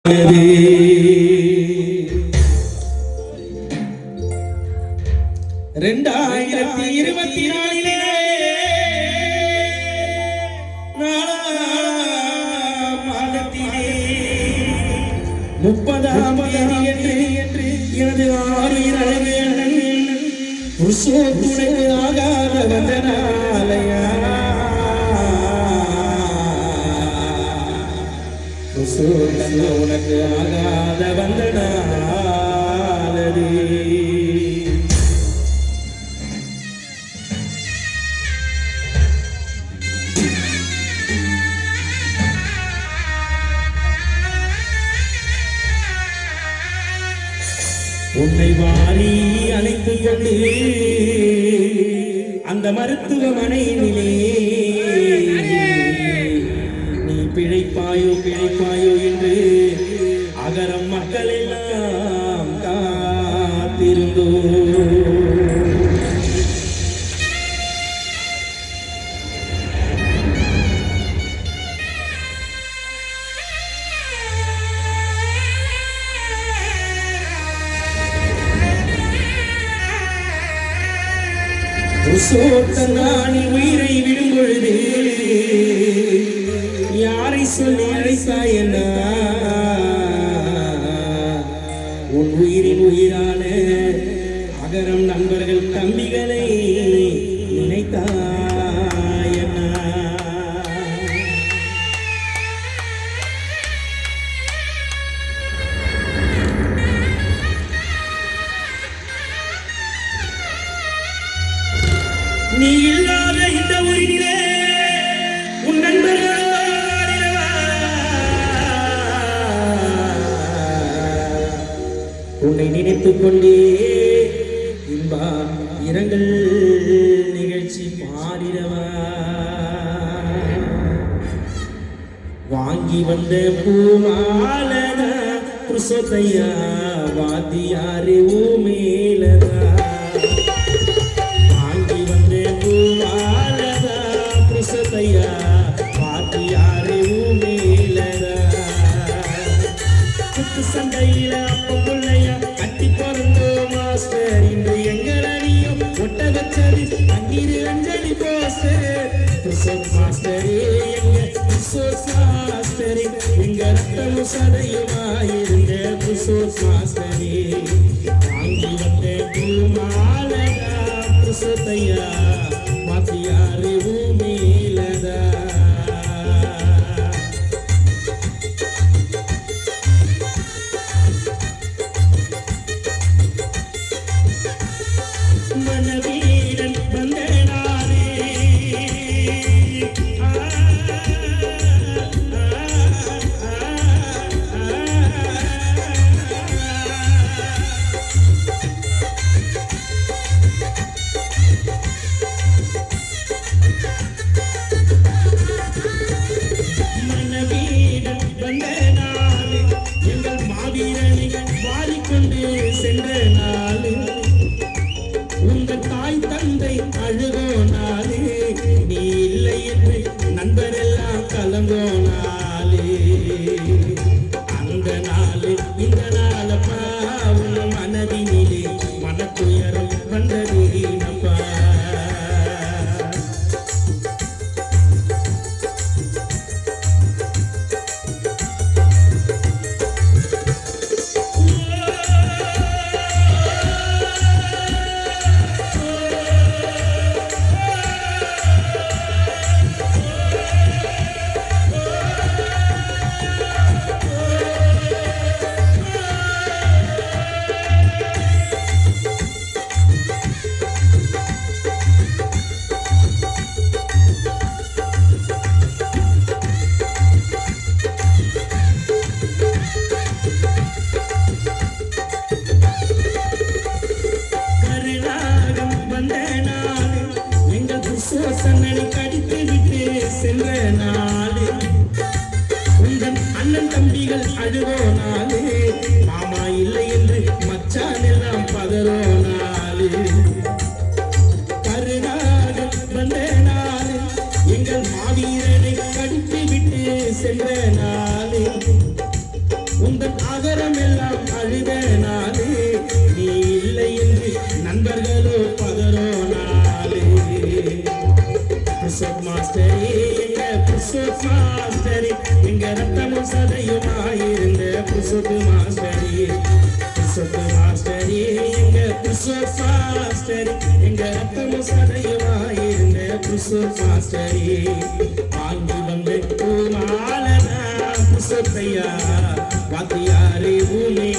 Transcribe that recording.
2024 மாதத்திலே 30ஆம் தேதி என்று எனது ஆறுயிர் அழகு புருஷோத்துணைக்கு ஆகாத வந்தனாலயா உனக்கு ஆகாத வந்தனாலடி உன்னை வாரி அழைத்துக் கொண்டு அந்த மருத்துவமனையிலே நீ பிழைப்பாயோ என்று அகரம் மக்கள் எல்லாம் காத்திருந்தோ. புருஷோத்தனானி உயிரை விடும் பொழுது யாரை சொல்லி அழைத்தாயனா உன் உயிரின் உயிரான அகரம் நண்பர்கள் தம்பிகளை நினைத்தாயனா. நீ இல்லாத இந்த உயிரிலே உன் நண்பர்கள் உன்னை நினைத்துக் கொண்டே இன்பம் இரங்கல் நிகழ்ச்சி பாடிடவா. வாங்கி வந்த பூமாலதா புருஷோத்தையா வாத்தியாரு மேலதா சண்டையில பொள்ளையா கட்டி பிறந்தோ மாஸ்டர் இன்று எங்கள் அணியும் ஒட்ட வச்சது அங்கிரு அஞ்சலி போஸ்டர் மாஸ்டரே மாஸ்டரே எங்க ரத்தமும் சதையுமாயிருந்த மாஸ்டரே வாங்கி வந்த பூமாலதா புருஷோத்தையா வாத்தியாரு மேலதா. மனவீரன் வந்தனாரே மனவீரன் வந்தனாரே எங்கள் மாவீரனை வாரிக்கொண்டு சென்ற நாளே உங்கள் தாய் தந்தை அழுகோனாலே நீ இல்லை என்று நண்பரெல்லாம் கலங்கோனாலே அந்த நாளு இந்த நாளப்பா உன் மனதினிலே மனத்துயரம் வந்தது நப்பா. சன்னனை கடித்து விட்டு சென்ற நாளே உங்கள் அண்ணன் தம்பிகள் அழுகோ நாளே மாமா இல்லை என்று மச்சான் எல்லாம் பதறோ நாளே கருணாக வந்த நாளே எங்கள் மாவீரனை கடித்து விட்டு சென்ற நாளே உங்கள் ஆதரம் எல்லாம் அழுத நாளே நீ இல்லை என்று நண்பர்களோ பதறோ நாளே புஷப் மாஸ்டரே எங்க புஷப் மாஸ்டரே எங்க ரத்தமும் சதையுமாயிருந்த புஷப் மாஸ்டரே புஷப் மாஸ்டரே எங்க புஷப் மாஸ்டரே எங்க ரத்தமும் சதையுமாயிருந்த புஷப் மாஸ்டரே வாங்கி வந்து மாலனா புஷப்பையா வாத்தியாரே பூமி